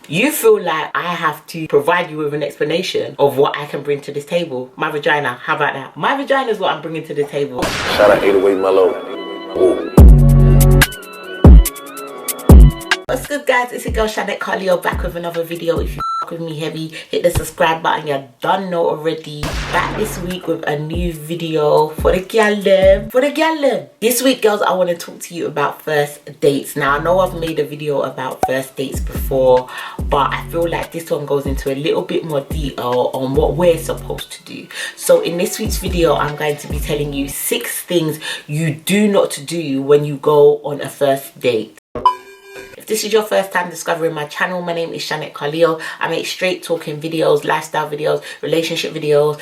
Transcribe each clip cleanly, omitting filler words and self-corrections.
You feel like I have to provide you with an explanation of what I can bring to this table. My vagina, how about that? My vagina is what I'm bringing to the table. Shout out 808 Mellow. What's good, guys? It's your girl Channette Carleo back with another video. If you fuck with me heavy, hit the subscribe button. You done know already. Back this week with a new video for the gal them. This week, girls, I want to talk to you about first dates. Now, I know I've made a video about first dates before, but I feel like this one goes into a little bit more detail on what we're supposed to do. So in this week's video, I'm going to be telling you 6 things you do not do when you go on a first date. If this is your first time discovering my channel, my name is Channette Carleo. I make straight talking videos, lifestyle videos, relationship videos,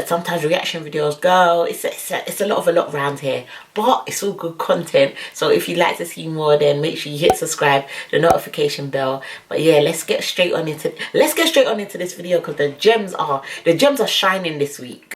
sometimes reaction videos. Girl, it's a lot around here, but it's all good content. So if you'd like to see more, then make sure you hit subscribe, the notification bell. But yeah, let's get straight on into this video, because the gems are shining this week.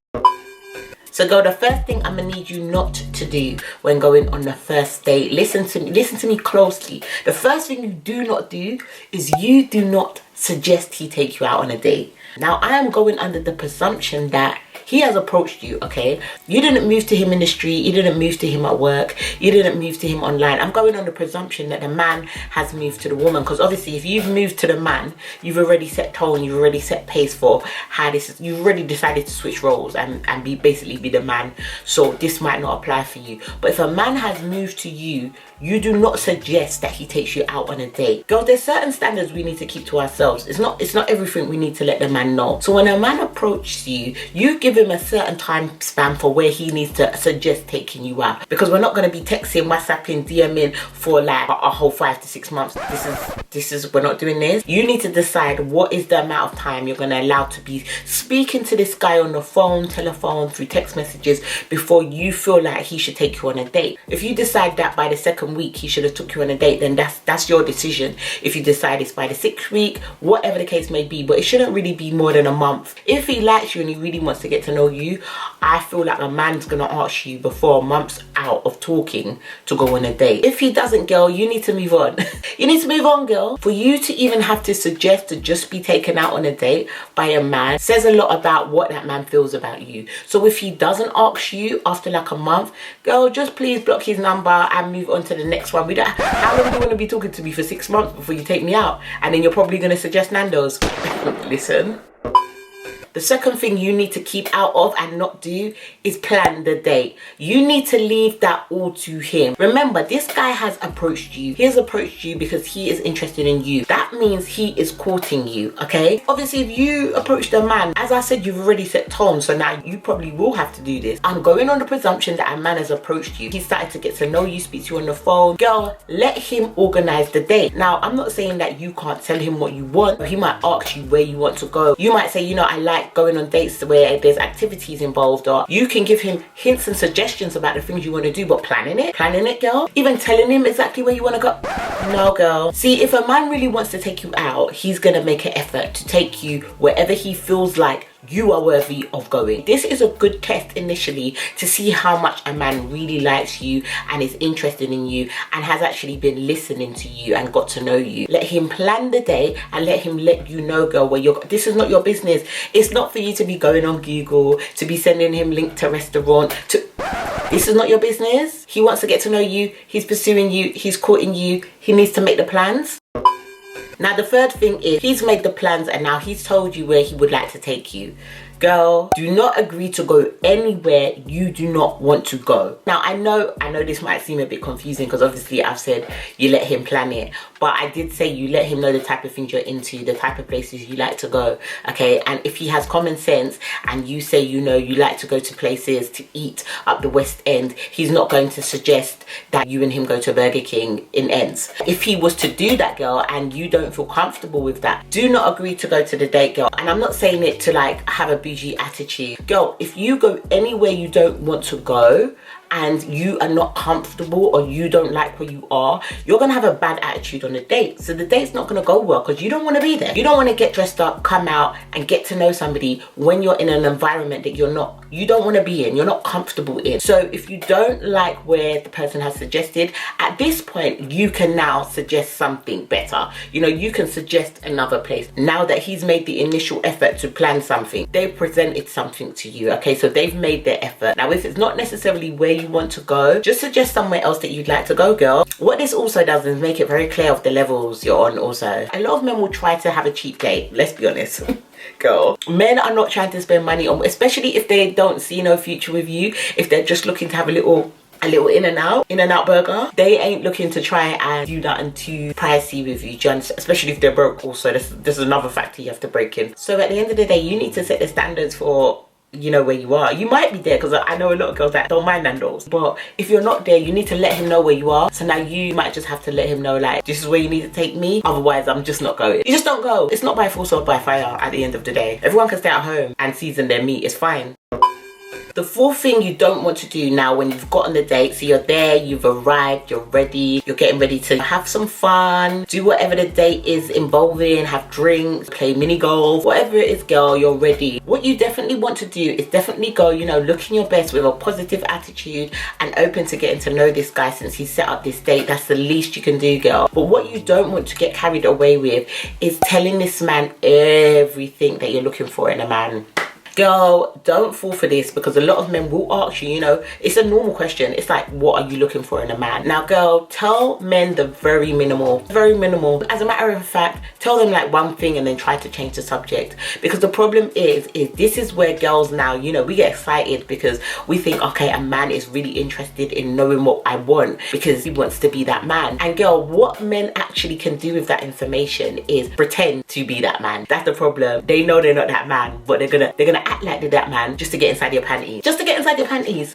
So girl, the first thing I'm gonna need you not to do when going on the first date, listen to me closely. The first thing you do not do is you do not suggest he take you out on a date. Now, I am going under the presumption that he has approached you, okay? You didn't move to him in the street, you didn't move to him at work, you didn't move to him online. I'm going on the presumption that the man has moved to the woman, because obviously if you've moved to the man, you've already set tone, you've already set pace for how this is, you've already decided to switch roles and basically be the man. So this might not apply for you. But if a man has moved to you, you do not suggest that he takes you out on a date. Girl, there's certain standards we need to keep to ourselves. It's not everything we need to let the man know. So when a man approaches you, you give him a certain time span for where he needs to suggest taking you out. Because we're not going to be texting, WhatsApping, DMing for like a whole 5 to 6 months. We're not doing this. You need to decide what is the amount of time you're going to allow to be speaking to this guy on the phone, telephone, through text messages before you feel like he should take you on a date. If you decide that by the 2nd week he should have took you on a date, then that's your decision. If you decide it's by the 6th week, whatever the case may be, but it shouldn't really be more than a month. If he likes you and he really wants to get to know you, I feel like a man's gonna ask you before months out of talking to go on a date. If he doesn't, girl, you need to move on. You need to move on, girl. For you to even have to suggest to just be taken out on a date by a man says a lot about what that man feels about you. So if he doesn't ask you after like a month, girl, just please block his number and move on to the next one. How long do you want to be talking to me for 6 months before you take me out? And then you're probably going to suggest Nando's. Listen. The second thing you need to keep out of and not do is plan the date. You need to leave that all to him. Remember, this guy has approached you. He has approached you because he is interested in you. That means he is courting you, okay? Obviously, if you approach a man, as I said, you've already set tone, so now you probably will have to do this. I'm going on the presumption that a man has approached you. He started to get to know you, speak to you on the phone. Girl, let him organize the date. Now, I'm not saying that you can't tell him what you want. He might ask you where you want to go. You might say, you know, I like going on dates where there's activities involved, or you can give him hints and suggestions about the things you want to do, but planning it, girl, even telling him exactly where you want to go, no, girl. See, if a man really wants to take you out, he's gonna make an effort to take you wherever he feels like you are worthy of going. This is a good test initially to see how much a man really likes you and is interested in you and has actually been listening to you and got to know you. Let him plan the day and let him let you know, girl, where you're. This is not your business. It's not for you to be going on Google, to be sending him link to restaurant, this is not your business. He wants to get to know you. He's pursuing you. He's courting you. He needs to make the plans. Now, the third thing is he's made the plans and now he's told you where he would like to take you. Girl, do not agree to go anywhere you do not want to go. Now, I know this might seem a bit confusing because obviously I've said you let him plan it, but I did say you let him know the type of things you're into, the type of places you like to go, okay? And if he has common sense and you say, you know, you like to go to places to eat up the West End, he's not going to suggest that you and him go to Burger King in ends. If he was to do that, girl, and you don't feel comfortable with that, do not agree to go to the date, girl. And I'm not saying it to like have a bougie attitude. Girl, if you go anywhere you don't want to go, and you are not comfortable or you don't like where you are, you're gonna have a bad attitude on the date. So the date's not gonna go well because you don't want to be there. You don't want to get dressed up, come out and get to know somebody when you're in an environment that you don't want to be in, you're not comfortable in. So if you don't like where the person has suggested, at this point you can now suggest something better. You know, you can suggest another place. Now that he's made the initial effort to plan something, they've presented something to you, okay? So they've made their effort. Now if it's not necessarily where you want to go, just suggest somewhere else that you'd like to go, girl. What this also does is make it very clear of the levels you're on also. A lot of men will try to have a cheap date, let's be honest. Girl, men are not trying to spend money on, especially if they don't see no future with you, if they're just looking to have a little in and out burger. They ain't looking to try and do nothing too pricey with you, especially if they're broke. Also, this is another factor you have to break in. So at the end of the day, you need to set the standards for, you know, where you are. You might be there, because I know a lot of girls that don't mind Nando's, but if you're not there, you need to let him know where you are. So now you might just have to let him know, like, this is where you need to take me, otherwise I'm just not going. You just don't go. It's not by force or by fire at the end of the day. Everyone can stay at home and season their meat, it's fine. The fourth thing you don't want to do now when you've got on the date, so you're there, you've arrived, you're ready, you're getting ready to have some fun, do whatever the date is involving, have drinks, play mini golf, whatever it is, girl, you're ready. What you definitely want to do is definitely go, you know, looking your best with a positive attitude and open to getting to know this guy since he set up this date. That's the least you can do, girl. But what you don't want to get carried away with is telling this man everything that you're looking for in a man. Girl, don't fall for this, because a lot of men will ask you, you know, it's a normal question. It's like, what are you looking for in a man? Now, girl, tell men the very minimal. As a matter of fact, tell them like one thing and then try to change the subject. Because the problem is this is where girls now, you know, we get excited because we think, okay, a man is really interested in knowing what I want because he wants to be that man. And girl, what men actually can do with that information is pretend to be that man. That's the problem. They know they're not that man, but they're gonna act like they're that man just to get inside your panties.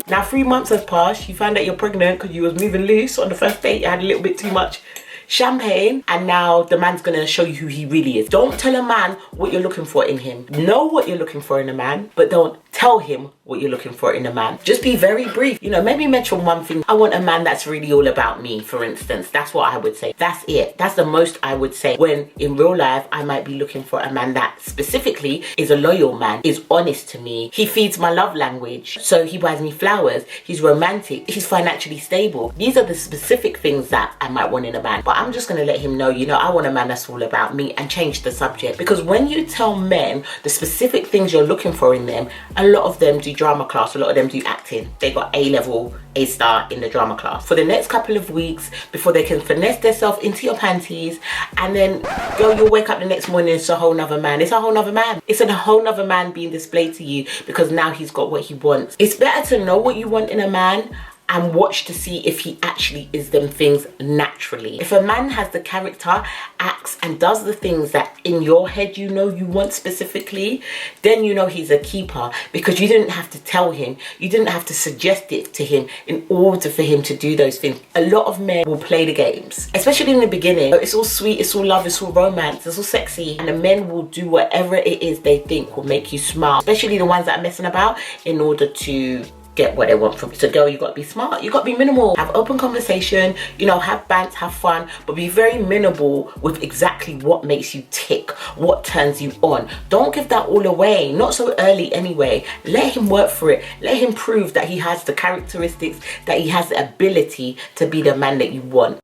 Now 3 months have passed, you found out you're pregnant because you was moving loose on the first date, you had a little bit too much champagne, and now the man's gonna show you who he really is. Don't tell a man what you're looking for in him. Know what you're looking for in a man, but don't tell him what you're looking for in a man. Just be very brief. You know, maybe mention one thing. I want a man that's really all about me, for instance. That's what I would say. That's it. That's the most I would say. When in real life, I might be looking for a man that specifically is a loyal man, is honest to me. He feeds my love language. So he buys me flowers. He's romantic. He's financially stable. These are the specific things that I might want in a man. But I'm just gonna let him know, you know, I want a man that's all about me, and change the subject. Because when you tell men the specific things you're looking for in them, a lot of them do drama class, a lot of them do acting. They got A-level, A-star in the drama class for the next couple of weeks before they can finesse themselves into your panties, and then girl, you'll wake up the next morning, it's a whole nother man. It's a whole nother man. It's a whole nother man being displayed to you because now he's got what he wants. It's better to know what you want in a man and watch to see if he actually is them things naturally. If a man has the character, acts and does the things that in your head you know you want specifically, then you know he's a keeper, because you didn't have to tell him, you didn't have to suggest it to him in order for him to do those things. A lot of men will play the games, especially in the beginning. It's all sweet, it's all love, it's all romance, it's all sexy, and the men will do whatever it is they think will make you smile, especially the ones that are messing about, in order to get what they want from you. So girl, you got to be smart, you got to be minimal, have open conversation, you know, have bants, have fun, but be very minimal with exactly what makes you tick, what turns you on. Don't give that all away, not so early anyway. Let him work for it. Let him prove that he has the characteristics, that he has the ability to be the man that you want.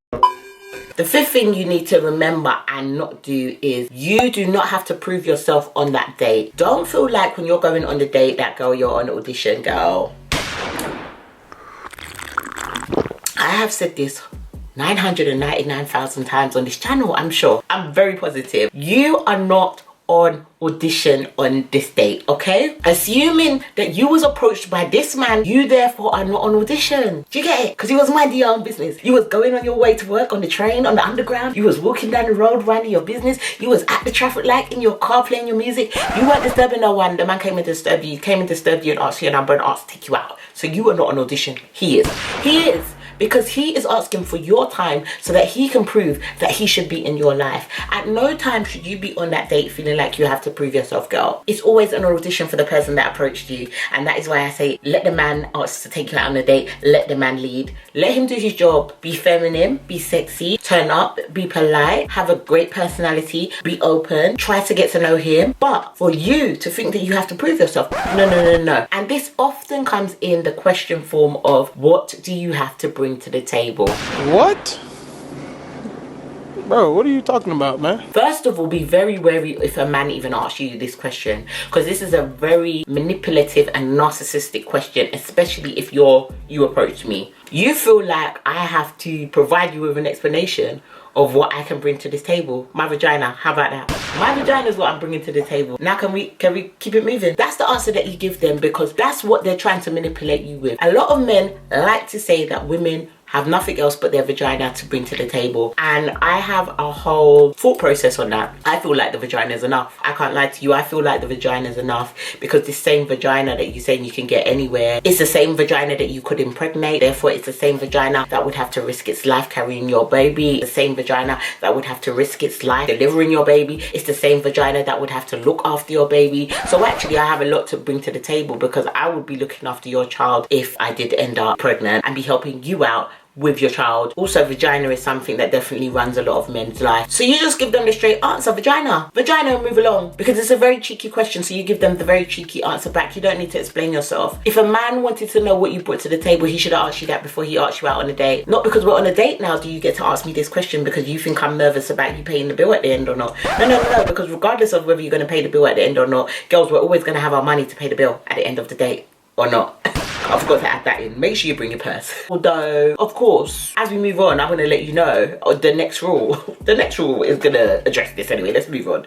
The fifth thing you need to remember and not do is you do not have to prove yourself on that date. Don't feel like when you're going on the date that, girl, you're on audition, girl. I have said this 999,000 times on this channel, I'm sure. I'm very positive. You are not on audition on this date, okay? Assuming that you was approached by this man, you therefore are not on audition. Do you get it? Because you was minding your own business. You was going on your way to work on the train, on the underground. You was walking down the road, minding your business. You was at the traffic light in your car playing your music. You weren't disturbing no one. The man came and disturbed you, and asked for your number and asked to take you out. So you are not on audition. He is. He is. because he is asking for your time so that he can prove that he should be in your life. At no time should you be on that date feeling like you have to prove yourself, girl. It's always an audition for the person that approached you, and that is why I say let the man ask to take you out on a date. Let the man lead. Let him do his job. Be feminine, be sexy, turn up, be polite, have a great personality, be open, try to get to know him. But for you to think that you have to prove yourself, no. And this often comes in the question form of, what do you have to bring to the table? What? Bro, what are you talking about, man? First of all, be very wary if a man even asks you this question, because this is a very manipulative and narcissistic question, especially if you approach me. You feel like I have to provide you with an explanation of what I can bring to this table. My vagina, how about that? My vagina is what I'm bringing to the table. Now can we keep it moving? That's the answer that you give them, because that's what they're trying to manipulate you with. A lot of men like to say that women have nothing else but their vagina to bring to the table, and I have a whole thought process on that. I feel like the vagina is enough. I can't lie to you, I feel like the vagina is enough, because this same vagina that you're saying you can get anywhere, it's the same vagina that you could impregnate. Therefore it's the same vagina that would have to risk its life carrying your baby. The same vagina that would have to risk its life delivering your baby. It's the same vagina that would have to look after your baby. So actually I have a lot to bring to the table, because I would be looking after your child if I did end up pregnant, and be helping you out with your child. Also, vagina is something that definitely runs a lot of men's life. So you just give them the straight answer, vagina, and move along, because it's a very cheeky question. So you give them the very cheeky answer back. You don't need to explain yourself. If a man wanted to know what you brought to the table, he should have asked you that before he asked you out on a date. Not because we're on a date now do you get to ask me this question because you think I'm nervous about you paying the bill at the end or not. No, because regardless of whether you're going to pay the bill at the end or not, girls, we're always going to have our money to pay the bill at the end of the date, or not. I forgot to add that in. Make sure you bring your purse. Although, of course, as we move on, I'm going to let you know the next rule. The next rule is going to address this anyway. Let's move on.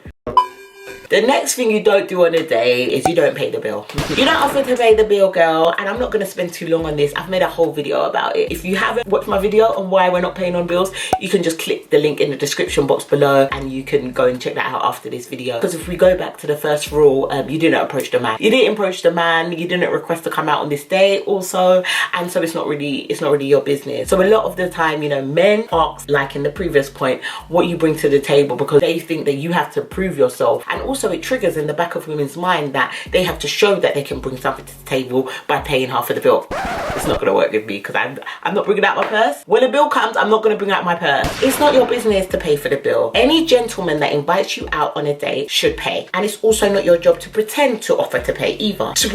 The next thing you don't do on a date is you don't pay the bill. You don't offer to pay the bill, girl. And I'm not going to spend too long on this. I've made a whole video about it. If you haven't watched my video on why we're not paying on bills, you can just click the link in the description box below and you can go and check that out after this video. Because if we go back to the first rule, you didn't approach the man. You didn't approach the man. You didn't request to come out on this date also. And so it's not really your business. So a lot of the time, you know, men ask, like in the previous point, what you bring to the table, because they think that you have to prove yourself. And also it triggers in the back of women's mind that they have to show that they can bring something to the table by paying half of the bill. It's not going to work with me, because I'm not bringing out my purse. When a bill comes, I'm not going to bring out my purse. It's not your business to pay for the bill. Any gentleman that invites you out on a date should pay. And it's also not your job to pretend to offer to pay either. To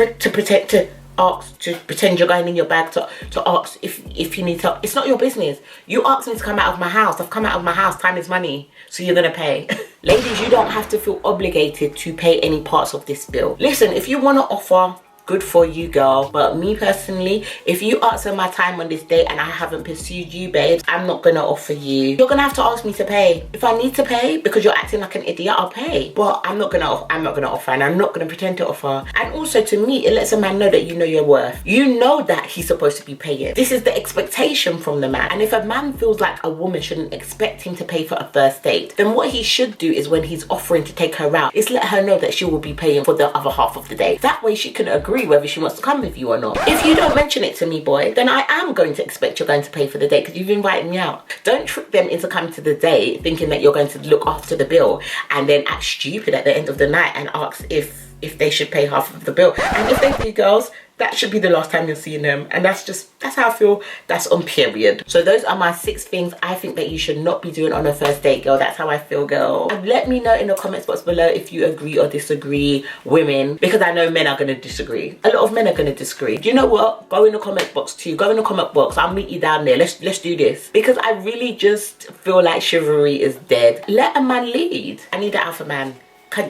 pretend you're going in your bag to ask if you need help. It's not your business. You asked me to come out of my house. I've come out of my house. Time is money. So you're gonna pay. Ladies, you don't have to feel obligated to pay any parts of this bill. Listen, if you want to offer, good for you, girl. But me personally, if you ask for my time on this date and I haven't pursued you, babes, I'm not gonna offer you. You're gonna have to ask me to pay. If I need to pay because you're acting like an idiot, I'll pay. But I'm not gonna offer, and I'm not gonna pretend to offer. And also, to me, it lets a man know that you know your worth. You know that he's supposed to be paying. This is the expectation from the man. And if a man feels like a woman shouldn't expect him to pay for a first date, then what he should do is, when he's offering to take her out, is let her know that she will be paying for the other half of the date. That way she can agree whether she wants to come with you or not. If you don't mention it to me, boy, then I am going to expect you're going to pay for the date, because you've invited me out. Don't trick them into coming to the date thinking that you're going to look after the bill and then act stupid at the end of the night and ask if they should pay half of the bill. And if they do, girls, that should be the last time you're seeing them. And that's how I feel. That's on period. So those are my 6 things I think that you should not be doing on a first date, girl. That's how I feel, girl. And let me know in the comments box below if you agree or disagree, women, because I know men are going to disagree. A lot of men are going to disagree. Do you know what? Go in the comment box too. Go in the comment box. I'll meet you down there. Let's do this, because I really just feel like chivalry is dead. Let a man lead. I need an alpha man.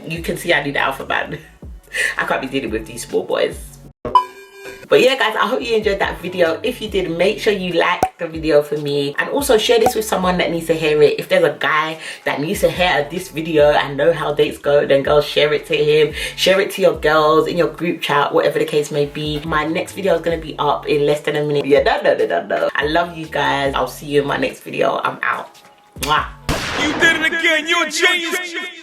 You can see I need an alpha man. I can't be dealing with these small boys. But yeah, guys, I hope you enjoyed that video. If you did, make sure you like the video for me, and also share this with someone that needs to hear it. If there's a guy that needs to hear this video and know how dates go, then girls, share it to him. Share it to your girls in your group chat, whatever the case may be. My next video is going to be up in less than a minute. Yeah, no. I love you guys. I'll see you in my next video. I'm out. Mwah. You did it again. You're a genius.